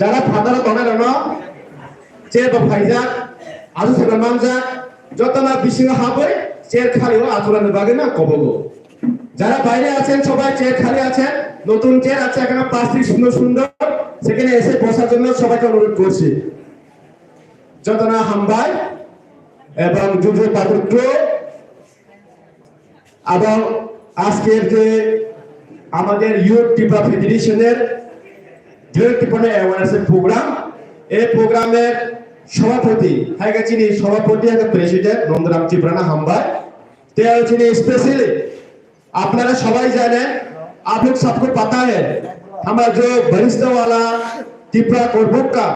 যারা ফাদার তনার চের বা ফাইজাক আজু সেবা মানজাক যত না বিশিং হাবই চের খালিও আতুরানের বাগে না কবগো যারা বাইরে আছেন সবাই চেয়ার খালি আছেন নতুন চেয়ার আছে এখানে প্লাস্টিক সুন্দর সুন্দর সেখানে এসে বসার জন্য সবাইকে অনুরোধ করছি যত না হামবাই এবং জুজু পাত্র এবং আজকের যে আমাদের ইউথ ত্রিপুরা ফেডারেশনের ত্রিপুরা অ্যাওয়ারনেস প্রোগ্রাম এই প্রোগ্রামের সভাপতি চিনি সভাপতি প্রেসিডেন্ট নন্দরাম ত্রিপুরা হামবাই तेल चिनी स्पेशली आपने सबाई जाने आप लोग सबको पता है हमारा जो बरिष्ठों वाला त्रिपुरा कोरबुक का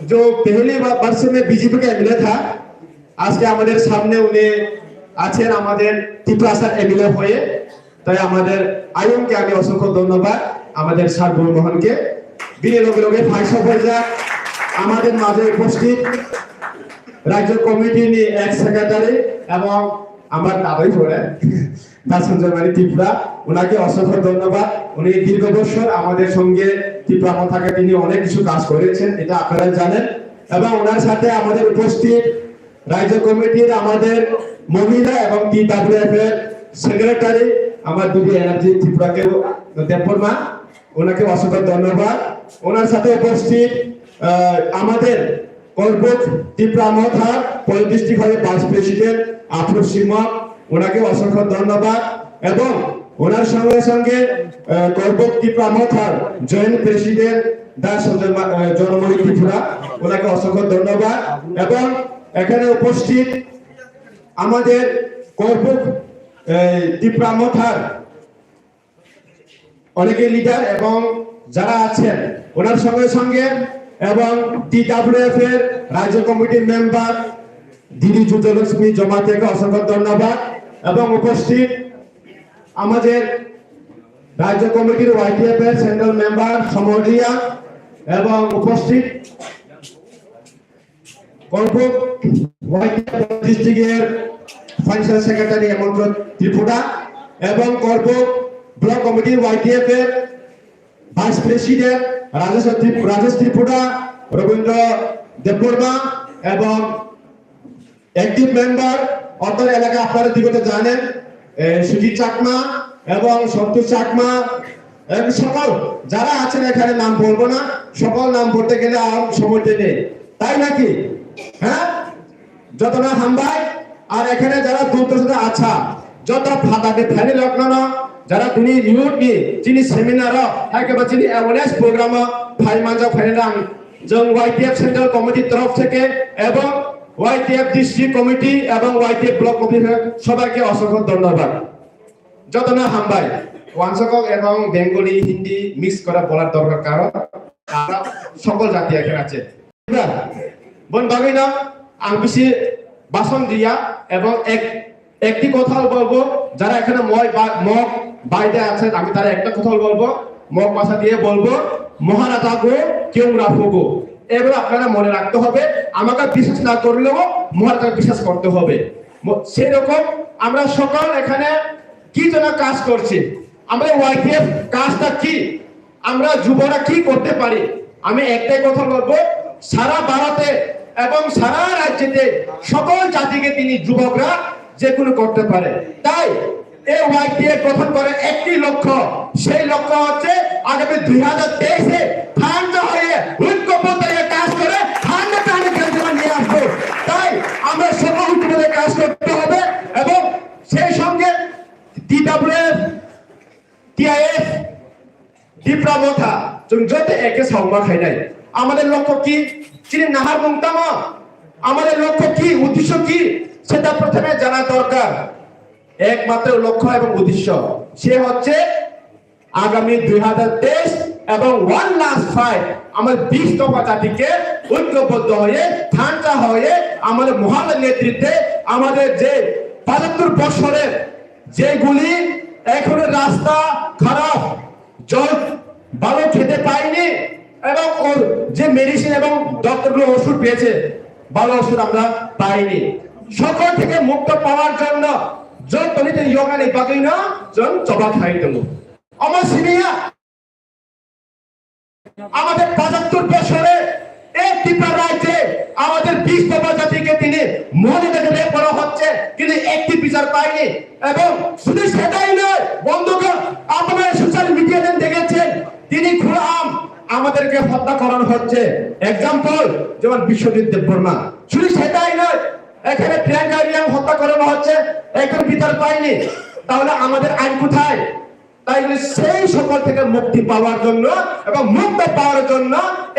जो पहली वर्ष में बीजेपी का एमएलए था आज के हमारे सामने उन्हें आছেন আমাদের ত্রিপুরা স্যার এমএলএ হয়ে তাই আমাদের আয়নকে আমি অসংখ্য ধন্যবাদ আমাদের স্যার গুরুমোহনকে বিনে লগে লগে ফাইসা হয়ে যাক আমাদের মাঝে উপস্থিত রাজ্য কমিটির এক্স সেক্রেটারি এবং আমার দাদাই পড়ে দাসঞ্জয়মানি ত্রিপুরা ওনাকে অসংখ্য ধন্যবাদ উনি দীর্ঘ বছর আমাদের সঙ্গে ত্রিপুরা থাকে তিনি অনেক কিছু কাজ করেছেন এটা আপনারা জানেন এবং ওনার সাথে আমাদের উপস্থিত রাজ্য কমিটির আমাদের মহিলা এবং টিডব্লিউএফ এর সেক্রেটারি আমার দিদি এনার্জি ত্রিপুরাকে দেববর্মা ওনাকে অসংখ্য ধন্যবাদ ওনার সাথে উপস্থিত আমাদের কোরবুক ত্রিপুরা মথা পলি ডিস্ট্রিক্ট হয়ে ভাইস প্রেসিডেন্ট আফরোজ সিমা ওনাকে অসংখ্য ধন্যবাদ এবং ওনার সঙ্গে সঙ্গে কোরবুক ত্রিপুরা মথার জয়েন্ট প্রেসিডেন্ট জনমণি ত্রিপুরা ওনাকে অসংখ্য ধন্যবাদ এবং এখানে উপস্থিত আমাদের কোরবুক ত্রিপুরা মথার অনেকে লিডার এবং যারা আছেন ওনার সঙ্গে সঙ্গে এবং টিডব্লিউএফ এর রাজ্য কমিটির মেম্বার দিদি যুজলক্ষ্মী জমা থেকে অসংখ্য ধন্যবাদ এবং উপস্থিত আমাদের রাজ্য কমিটির ওয়াইটিএফ এর সেন্ট্রাল মেম্বার সমরিয়া এবং উপস্থিত কোরবুক ওয়াইটিএফ ডিস্ট্রিক্টের ফাইন্যান্সিয়াল সেক্রেটারি হেমন্ত ত্রিপুরা এবং কোরবুক ব্লক কমিটির ওয়াইটিএফ এর ভাইস প্রেসিডেন্ট রাজেশ ত্রিপুরা রবীন্দ্র দেববর্মা এবং অ্যাক্টিভ মেম্বার অত্র এলাকা আপনারা দিগতে জানেন সুজিত চাকমা এবং সন্তোষ চাকমা সকল যারা আছেন এখানে নাম বলবো না সকল নাম বলতে গেলে আর সময় নেই তাই নাকি হ্যাঁ যত না হামবাই আর এখানে যারা দূরদর্শনে আছা যত ফাদাকে ফেলে লগ্ন যারা তিনি ইউথ নি যিনি সেমিনার একেবারে যিনি অ্যাওয়ারনেস প্রোগ্রাম ফাই মানজা ফাইনাল जों वाईटीएफ सेंट्रल कमिटी तरफ থেকে এবং वाईटीएफ डिस्ट्रिक्ट कमिटी এবং वाईटीएफ ब्लक कमिटी সবাইকে অসংখ্য ধন্যবাদ যত না হামবাই ওয়ানসকক এবং বেঙ্গলি হিন্দি মিক্স করা বলার দরকার কারণ আমরা সকল জাতি এখানে আছে বন বাগৈ না আং বেশি ভাষণ দিয়া এবং একটি কথা বলবো যারা এখানে মগ বাইরে আছেন আমি তারা একটা কথা বলবো মগ ভাষা দিয়ে বলবো মহারাজা গো কেউ রাখবো এবার আপনারা মনে রাখতে হবে আমাকে বিশ্বাস না করলেও মহারাজাকে বিশ্বাস করতে হবে সেই রকম আমরা সকল এখানে কি জন্য কাজ করছি আমরা ওয়াইটিএফ কাজটা কি আমরা যুবরা কি করতে পারি আমি একটাই কথা বলবো সারা ভারতে এবং সারা রাজ্যে সকল জাতিকে তিনি যুবকরা যে কোনো করতে পারে তাই এই ওয়াইটিএফ গঠন করে একটি লক্ষ্য সেই লক্ষ্য হচ্ছে আগামী 2023 এ ঠান্ডা হয়ে ঐক্যবদ্ধ হয়ে কাজ করে ঠান্ডা টানে খেলতে নিয়ে আসবো তাই আমরা সকল মিলে কাজ করতে হবে এবং সেই সঙ্গে টিডব্লিউএফ টিআইএফ ত্রিপুরা মথা যত একে সংবা খাই নাই আমাদের লক্ষ্য কি চিনি নাহার মুংতাম আমাদের লক্ষ্য কি উদ্দেশ্য কি সেটা প্রথমে জানা দরকার একমাত্র লক্ষ্য এবং উদ্দেশ্য সে হচ্ছে আগামী 2023 এবং ওয়ান লাস্ট ফাইট আমাদের 20 দফা জাতিকে ঐক্যবদ্ধ হয়ে ঠান্ডা হয়ে আমাদের মহানের নেতৃত্বে আমাদের যে 75 বছরের যেগুলি এখনো রাস্তা খারাপ জল ভালো খেতে পাইনি এবং ওর যে মেডিসিন এবং ডক্টরগুলো ওষুধ পেয়েছে ভালো ওষুধ আমরা পাইনি সকল থেকে মুক্ত পাওয়ার জন্য জন তলিতে যোগানে বাগৈ না জন জবা খাই দেবো আমার সিনিয়া আমাদের ৭৫ বছরে এই ত্রিপুরা রাজ্যে আমাদের ২০ জাতিকে তিনি মহিলাদেরকে রেপ করা হচ্ছে, কিন্তু একটি বিচার পায়নি। এবং শুধু সেটাই নয় বন্ধুগণ, আপনারা সোশ্যাল মিডিয়াতে দেখেছেন তিনি খুলাম আমাদেরকে হত্যা করানো হচ্ছে। এক্সাম্পল যেমন বিশ্বজিৎ দেববর্মা। শুধু সেটাই নয়, এখানে প্রিয়াঙ্কা রিয়াং হত্যা করানো হচ্ছে, এখন বিচার পায়নি। তাহলে আমাদের আইন কোথায়? তাই সেই সকল থেকে মুক্তি পাওয়ার জন্য এবং মুক্ত পাওয়ার জন্য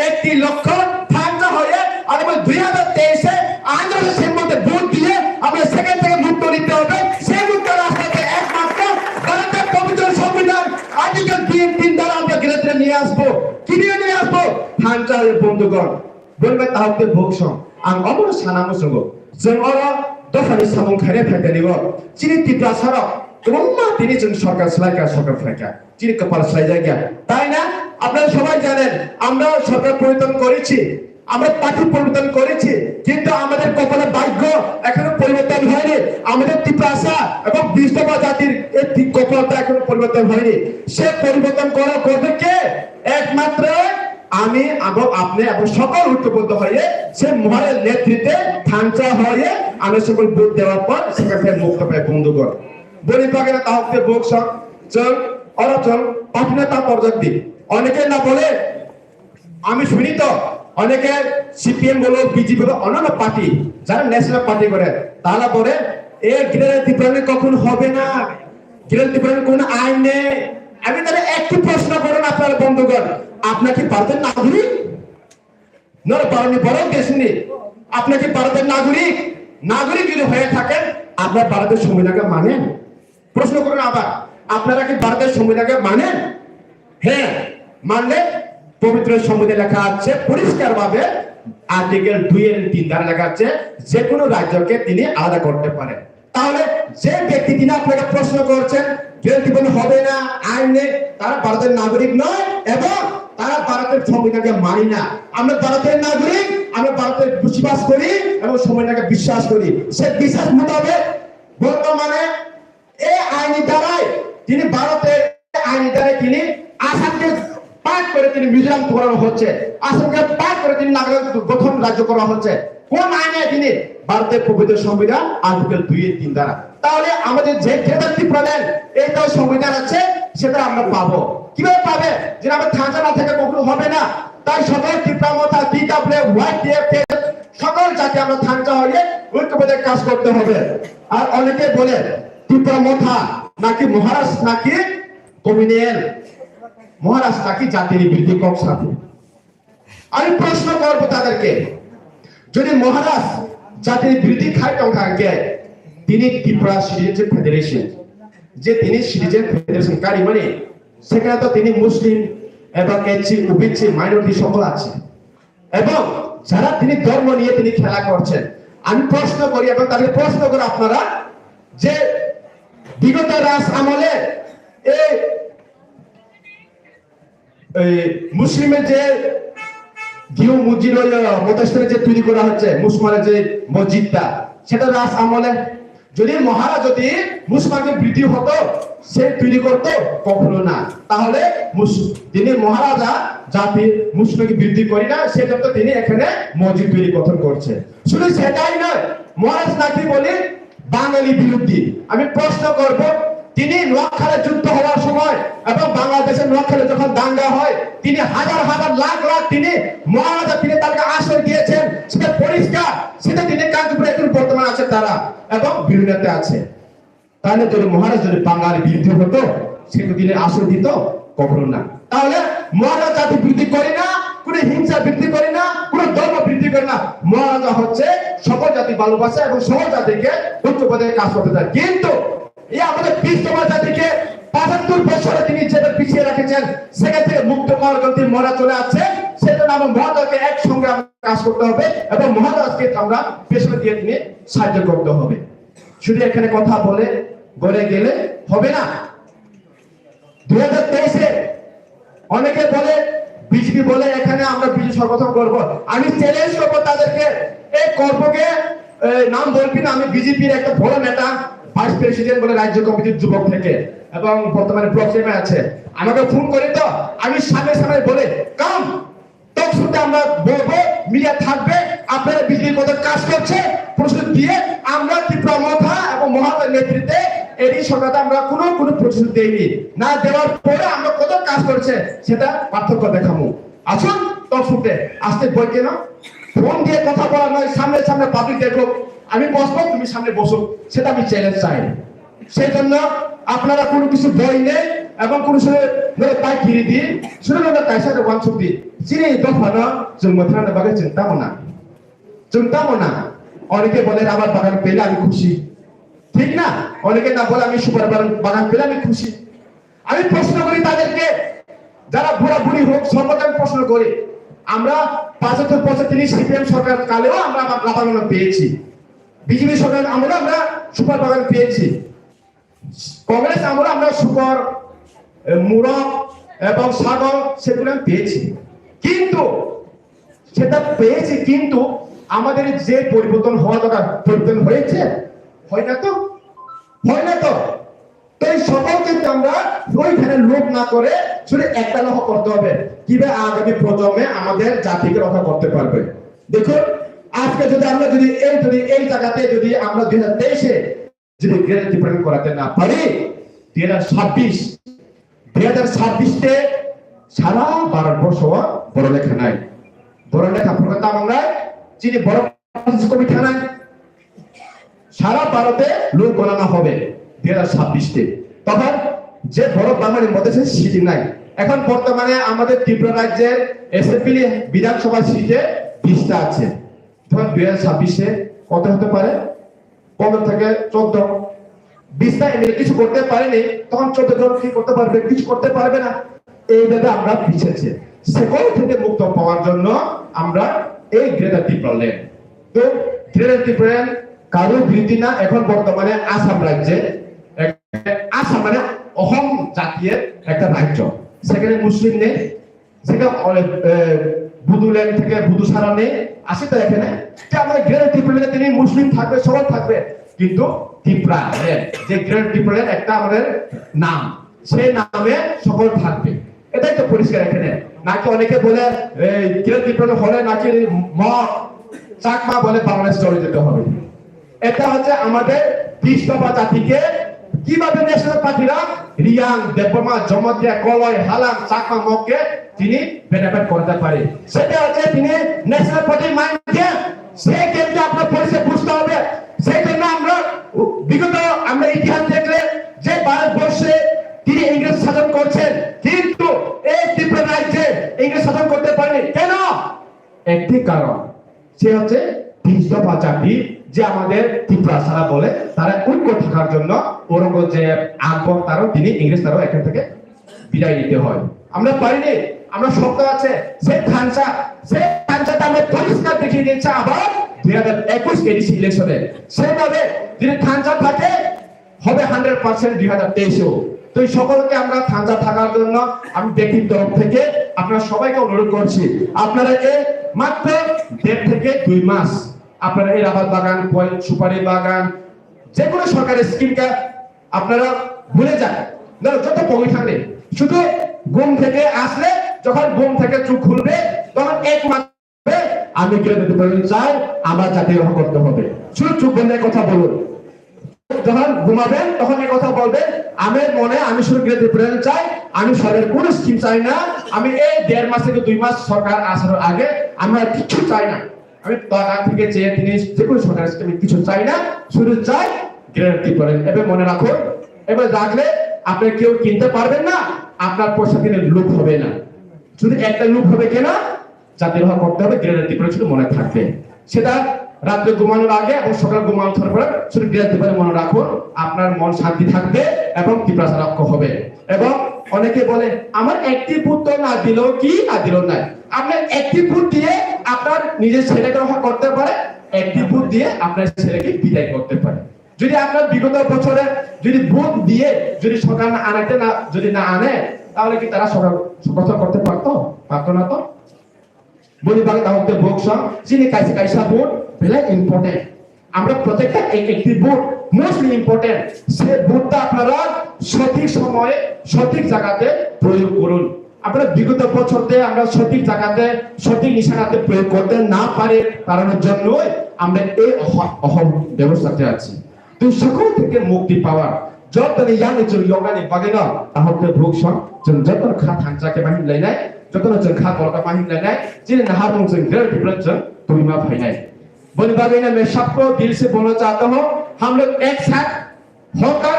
একটি লক্ষ্য ঠান্ডা হয়ে আমাদের 2023-এ আন্দোলনের সিম্বলতে ভোট দিয়ে আমাদের সেকেন্ড থেকে মুক্ত নিতে হবে। সেই মুক্ত রাস্তাতে একমাত্র ভারতের পবিত্র সংবিধান আর্টিকেল 3 দ্বারা আমরা গ্রেডে নিয়ে আসবো। কি নিয়ে আসবো? ঠান্ডা বন্ধুগণ বলবে তাহলে ভোগসং আং অমর সানামো সঙ্গ जों अरो दफानि सामुं खायनाय फायदानिबो चिनि टिप्रा साराव गोबां दिनै जों सरकार सालायग्रा सरकार फायग्रा चिनि कपाल सालायजायगा। তাই না? আপনারা সবাই জানেন আমরা সরকার পরিবর্তন করেছি, আমরা পার্টি পরিবর্তন করেছি, কিন্তু আমাদের কপালে ভাগ্য এখনো পরিবর্তন হয়নি। আমাদের ত্রিপুরা এবং ২০ জাতির এই কপালটা এখনো পরিবর্তন হয়নি। সে পরিবর্তন করা করবে কে? একমাত্র আমি এবং আপনি এবং সকল ঐক্যবদ্ধ হয়ে সে মহারের নেতৃত্বে ঠান্ডা হয়ে আমি সকল ভোট দেওয়ার পর সেখান থেকে মুক্ত পাই বন্ধুগণ। বলি পাকে না তাহলে ভোট চল অরচল পাঠিয়ে তা পর্যাপ্ত দিন। অনেকে না বলে আমি শুনি তো অনেকে সিপিএম বলো বিজেপি বলো অন্যান্য পার্টি যারা ন্যাশনাল পার্টি করে তারা বলে এ গ্রেড ত্রিপুরা কখন হবে না, গ্রেড ত্রিপুরা কোন আইন নেই। আমি তাহলে একটি প্রশ্ন করুন আপনার বন্ধুগণ, আপনার কি ভারতের নাগরিক? না বারণী বড় দেশ নেই। আপনার কি ভারতের নাগরিক? নাগরিক যদি হয়ে থাকেন আপনার ভারতের সংবিধানকে মানেন? প্রশ্ন করুন আবার, আপনারা কি ভারতের সংবিধানকে মানেন? হ্যাঁ মানলে পবিত্র সংবিধানে লেখা আছে পরিষ্কার ভাবে আর্টিকেল 2-3 দ্বারা লেখা আছে যে কোনো রাজ্যকে তিনি আলাদা করতে পারেন। তাহলে যে ব্যক্তি তিনি আপনাকে প্রশ্ন করছেন জীবন হবে না আইন নেই, তারা ভারতের নাগরিক নয় এবং তারা ভারতের সংবিধানকে মানি না। আমরা ভারতের নাগরিক, আমরা ভারতের বসবাস করি এবং সংবিধানকে বিশ্বাস করি। সে বিশ্বাস মোতাবেক বর্তমানে এই আইনি দ্বারাই তিনি ভারতের আইনি দ্বারাই তিনি আসামকে পাঠ করে তিনি মিজোরাম করানো হচ্ছে, আসামকে পাঠ করে তিনি নাগরিক গঠন রাজ্য করা হচ্ছে। কোন আইনে? তিনি ভারতের পবিত্র সংবিধান আর্টিকেল 2-3 দ্বারা। তাহলে আমাদের যে ত্রিপুরা দেন এইটাও সংবিধান আছে, সেটা আমরা পাবো। কিভাবে পাবে? যে আমরা থাকা না থেকে কখনো হবে না। তাই সকল ত্রিপুরা মতা ডিডব্লিউ ওয়াইটিএফ সকল জাতি আমরা থাকা হয়ে ঐক্যবদ্ধ কাজ করতে হবে। আর অনেকে বলে ত্রিপুরা মথা নাকি মহারাজ নাকি কমিউনিয়ন, মহারাজ নাকি জাতির বিরোধী কম সাথে। আমি প্রশ্ন করবো তাদেরকে, যদি মহারাজ জাতির বিরোধী খায় টঙ্কাকে তিনি ত্রিপুরা সিটিজেন ফেডারেশন যে তিনি সিটিজেন ফেডারেশন কারি মানে সেখানে তো তিনি মুসলিম এবং এসসি ওবিসি মাইনরিটি সকল আছে এবং যারা তিনি ধর্ম নিয়ে তিনি খেলা করছেন। আমি প্রশ্ন করি এবং তাদের প্রশ্ন করে আপনারা যে বিগত রাজ আমলে এই মুসলিমের যে গিউ মসজিদ মতেশ্বরে যে তৈরি করা হচ্ছে মুসলমানের যে মসজিদটা সেটা রাজ আমলে যদি মহারাজ যদি মুসলমানকে বৃদ্ধি হতো সে তৈরি করতো কখনো না। তাহলে তিনি মহারাজা জাতি মুসলিমকে বৃদ্ধি করি না সেটা তো তিনি এখানে মসজিদ তৈরি গঠন করছে। শুধু সেটাই নয়, মহারাজ নাকি বলি বাঙালি বিরোধী। আমি প্রশ্ন করব, তিনি নোয়াখালী যুদ্ধ হওয়ার সময় এবং বাংলাদেশের নোয়াখালী যখন দাঙ্গা হয় তিনি হাজার হাজার লাখ লাখ তিনি মহারাজা তিনি তাকে আশ্রয় দিয়েছেন, সেটা পরিষ্কার। সেটা তিনি কাঞ্চপুরে এখন বর্তমানে আছে তারা এবং বিরোধীতে আছে। তাহলে যদি মহারাজ যদি বাঙালি বিরোধী হতো সেটা তিনি আশ্রয় দিত কখনো না। তাহলে মহারাজ জাতি বৃদ্ধি করে না, কোন হিংসা বৃদ্ধি করে না, কোন ধর্ম বৃদ্ধি করে না। মহারাজা হচ্ছে সকল জাতি ভালোবাসে এবং সকল জাতিকে ঐক্যবদ্ধ কাজ করতে চায়। কিন্তু এই আমাদের ২০ জাতিকে ৭৫ বছরে তিনি যেটা পিছিয়ে রেখেছেন সেখান থেকে মুক্ত করার জন্য মরা চলে আসছে। সেজন্য আমরা মহারাজকে একসঙ্গে কাজ করতে হবে এবং মহারাজকে আমরা পেছনে দিয়ে তিনি সাহায্য করতে হবে। শুধু এখানে কথা বলে গড়ে গেলে হবে না। 2023-এ অনেকে বলে বিজেপি বলে এখানে আমরা বিজেপি সংগঠন করবো। আমি চ্যালেঞ্জ করবো তাদেরকে, এই কর্মকে নাম বলবি না। আমি বিজেপির একটা বড় নেতা, ভাইস প্রেসিডেন্ট বলে রাজ্য কমিটির যুবক থেকে এবং বর্তমানে ব্লক চেয়ারম্যান আছে। আমাকে ফোন করে তো আমি সামনে সামনে বলে কাম আমরা বলবো, মিডিয়া থাকবে, আপনারা বিজেপির মতো কাজ করছে প্রস্তুত দিয়ে আমরা ত্রিপুরা মহা এবং মহাদের নেতৃত্বে এটি সরকারকে আমরা কোনো প্রস্তুত দেইনি, না দেওয়ার পরে আমরা কত কাজ করছে সেটা পার্থক্য দেখাবো। আসুন দর্শকতে আসতে বই কেন ফোন দিয়ে কথা বলা নয়, সামনে সামনে পাবলিক দেখো, আমি বসবো তুমি সামনে বসো, সেটা আমি চ্যালেঞ্জ চাই। সেই জন্য আপনারা কোনো কিছু বই নেই এবং কোনো পাই ফিরে দিয়ে শুনে তাই সাথে ওয়ান ছবি চিনি দফানো जों मोथानो बागै जों তামনা অনেকে বলে আমার বাগান পেলে আমি খুশি, ঠিক না? অনেকে না বলে আমি সুপার বাগান পেলে আমি খুশি। আমি প্রশ্ন করি তাদেরকে, যারা বুড়া বুড়ি হোক সর্বদা প্রশ্ন করি, আমরা ৭৫ বছর তিনি সিপিএম সরকার কালেও আমরা বাগান পেয়েছি, বিজেপি সরকার আমরা সুপার বাগান পেয়েছি, কংগ্রেস আমরা সুপার মুরগ এবং সাগর সেগুলো পেয়েছি, কিন্তু সেটা পেয়েছি কিন্তু আমাদের যে পরিবর্তন হওয়া দরকার পরিবর্তন হয়েছে, হয় না তো এই সকলকে আমরা ওইখানে লোক না করে শুধু একটা লক্ষ্য করতে হবে, কিভাবে আগামী প্রজন্মে আমাদের জাতিকে রক্ষা করতে পারবে। দেখুন আজকে যদি আমরা এই জায়গাতে যদি আমরা 2023-এ যদি গ্রেড ডিফারেন্ট করাতে না পারি, 2026-তে সারা ভারতবর্ষ বড় লেখা নাই, বড় লেখা প্রোগ্রাম আমরা চিনি, বড় কমিটি নাই, সারা ভারতে লোক গণনা হবে 2026-তে। তখন যে বড় বাঙালির মধ্যে সিট নাই। এখন বর্তমানে আমাদের ত্রিপুরা রাজ্যের এসএমপি বিধানসভা সিটে 20টা আছে, তখন 2026-এ কত হতে পারে? 15 থেকে 14। 20টা এমএলএ কিছু করতে পারেনি, তখন 14 জন কি করতে পারবে? কিছু করতে পারবে না। এইভাবে আমরা পিছিয়েছি। সকল থেকে মুক্ত পাওয়ার জন্য আমরা এই গ্রেটার ত্রিপুরা লেন, তো গ্রেটার ত্রিপুরা কারো বিরোধী না। এখন বর্তমানে আসাম রাজ্যে, আসাম মানে অসম জাতীয় একটা রাজ্য, সেখানে মুসলিম নেই, সেখানে বুদুল্যান্ড থেকে বুদু সারা নেই, আসে তো এখানে আমাদের গ্রেটার ত্রিপুরা তিনি মুসলিম থাকবে, সবাই থাকবে, কিন্তু ত্রিপুরা যে গ্রেটার ত্রিপুরা একটা আমাদের নাম, সেই নামে সকল থাকবে, এটাই তো পরিষ্কার এখানে। নাকি অনেকে বলে গ্রেটার ত্রিপুরা হলে নাকি মগ চাকমা বলে বাংলাদেশ চলে যেতে হবে। এটা হচ্ছে আমাদের 30 দফা জাতিকে কিভাবে ন্যাশনাল পার্টিরা রিয়াং, দেববর্মা, জমতিয়া, কলয়, হালাম, চাকমা, মগকে তিনি বেনিফিট করতে পারে, সেটা হচ্ছে তিনি ন্যাশনাল পার্টির মাইন্ড গেম, সেই গেমটা আপনার পরিচয় বুঝতে হবে। সেই জন্য আমরা বিগত আমরা ইতিহাস দেখলে যে ভারতবর্ষে তিনি ইংরেজ শাসন করছেন, কিন্তু এই ত্রিপুরা রাজ্যে ইংরেজ শাসন করতে পারেনি কেন? একটি কারণ, সে হচ্ছে 30 দফা জাতি যে আমাদের ত্রিপুরা সারা বলে, তারা ঐক্য থাকার জন্য ঔরঙ্গজেব, আকবর তারও তিনি ইংরেজ তারও এখান থেকে বিদায় নিতে হয়। আমরা পারিনি, আমরা শক্ত আছে সেই খানসাটা আমরা পরিষ্কার দেখিয়ে দিয়েছে আবার 2021 এডিসি ইলেকশনে, সেভাবে যদি খানসা থাকে হবে 100% 2023-এও। তো এই সকলকে আমরা খানসা থাকার জন্য আমি ব্যক্তির তরফ থেকে আপনারা সবাইকে অনুরোধ করছি, আপনারা এই মাত্র 1.5 থেকে 2 মাস আপনারা এই রাবার বাগান, সুপারি বাগান, যে কোনো সরকারের স্কিমকে আপনারা ভুলে যান, যত কমই থাকলে শুধু ঘুম থেকে আসলে, যখন ঘুম থেকে চোখ খুলবে তখন এক মাস আমি চাই আমার জাতীয় রক্ষা করতে হবে, শুধু চোখ বন্ধের কথা বলুন। যখন ঘুমাবেন তখন এই কথা বলবেন, আমার মনে আমি শুধু গ্রেড চাই, আমি সরকারের কোনো স্কিম চাই না, আমি এই 1.5 মাস থেকে 2 মাস সরকার আসার আগে আমরা কিছু চাই না, আমি তার থেকে চেয়ে তিনি যে কোনো সরকারের স্কিম কিছু চাই না, শুধু চাই গ্যারান্টি করেন। এবার মনে রাখুন, এবার রাখলে আপনি কেউ কিনতে পারবেন না, আপনার পয়সা কিনে লুট হবে না, শুধু একটা লুট হবে কেনা জাতীয় রক্ষা করতে হবে, গ্যারান্টি করে শুধু মনে থাকবে। সেটা রাত্রে ঘুমানোর আগে এবং সকালে ঘুমানোর পরে শুধু গ্যারান্টি করে মনে রাখুন, আপনার মন শান্তি থাকবে এবং ত্রিপুরা রক্ষা হবে। এবং অনেকে বলে আমার একটি ভোট তো না দিলেও কি না দিল না, আপনার একটি ভোট দিয়ে আপনার নিজের ছেলেকে রক্ষা করতে পারে, একটি ভোট দিয়ে আপনার ছেলেকে বিদায় করতে পারে। যদি আপনার বিগত বছরে যদি ভোট দিয়ে যদি সরকার যদি না আনে, তাহলে কি তারা সরকার করতে পারতো না? তো বলি বাকি তাহলে ভোটসং যিনি কাইসা ভোট ভেরি ইম্পর্টেন্ট, আমরা প্রত্যেকটা একটি ভোট মোস্টলি ইম্পর্টেন্ট, সে ভোটটা আপনারা সঠিক সময়ে সঠিক জায়গাতে প্রয়োগ করুন। আপনারা বিগত বছরতে আমরা সঠিক জায়গাতে সঠিক নিশানাতে প্রয়োগ করতে না পারে কারণের জন্যই আমরা এই অহম ব্যবস্থাতে আছি। তো সকল থেকে মুক্তি পাওয়ার যতনে ইয়ানি जों योगानि बागैनो आहते भुगसं जों जतन खा थांजाके माहिम लायनाय जतन जों खा गलका माहिम लायनाय जिन नाहारमों जों ग्रेट डिफरेंस जों तुमिमा फायनाय बन बागैनो मैं सबको दिल से बोलना चाहता हूं हम लोग एक साथ होकर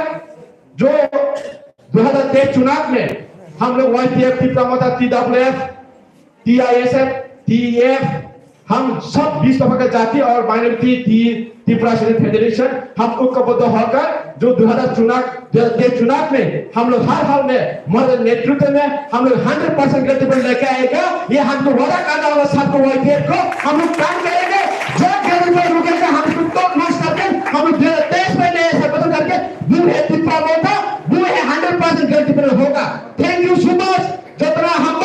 जो 2023 चुनाव में हम लोग YPF टिप्रामोदा TWF TISF TEF हम सब 20 दफा का जाति और माइनॉरिटी त्रिपुरा फेडरेशन हम ঐক্যবদ্ধ होकर जो 2023 चुनाव में हम लोग हर हाल में हमारे नेतृत्व में हम लोग 100% गतिविधि लेके आएगा। ये हमको वादा करना होगा सबको YPF को हम लोग काम करेंगे जो गतिविधि रुकेगा हम लोग तो नष्ट करके हम लोग देश में नए संगठन करके वो है टिप्रामोदा वो है 100% गतिविधि होगा। थैंक यू सो मच जितना हम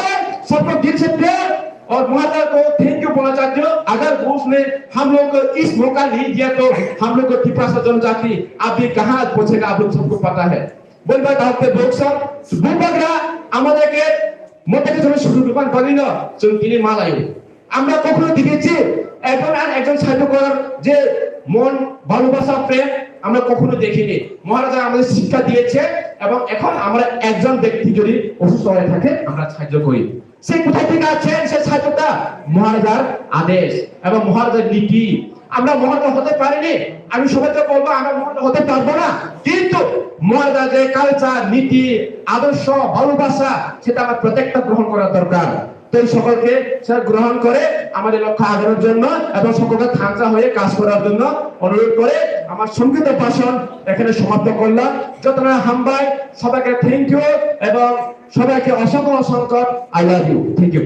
सबको दिल से प्यार और महाराज को थैंक यू बोलना चाहते हो। अगर उसने हम लोग को इस मौका नहीं दिया तो हम लोग को त्रिपुरा जनजाति अभी कहां पहुंचेगा आप लोग सबको पता है। बोलबा তাহলে বক্সর বুবাগরা আমাদেরকে মধ্যে জন্য শুরু দোকান করি না जों তিনি মালায় আমরা কখনো দেখেছি একজন আর একজন সাহায্য করার যে মন ভালোবাসা প্রেম আমরা কখনো দেখিনি। মহারাজা আমাদের শিক্ষা দিয়েছে এবং এখন আমরা একজন ব্যক্তি যদি অসুস্থ হয়ে থাকে আমরা সাহায্য করি। সে কোথায় থেকে আছেন সে সাহায্যটা মহারাজার আদেশ এবং মহারাজার নীতি। আমরা মহারাজা হতে পারিনি, আমি সবাইকে বলবো আমরা মহারাজা হতে পারবো না, কিন্তু মহারাজার যে কালচার নীতি আদর্শ ভালোবাসা সেটা আমরা প্রত্যেকটা গ্রহণ করা দরকার। তো সকলকে স্যার গ্রহণ করে আমাদের লক্ষ্য আগানোর জন্য এবং সকলকে থামসা হয়ে কাজ করার জন্য অনুরোধ করে আমার সংক্ষিপ্ত ভাষণ এখানে সমাপ্ত করলাম। যতনা হামবাই সবাইকে থ্যাংক ইউ এবং সবাইকে অসংখ্য অসংখ্য I love you. Thank you.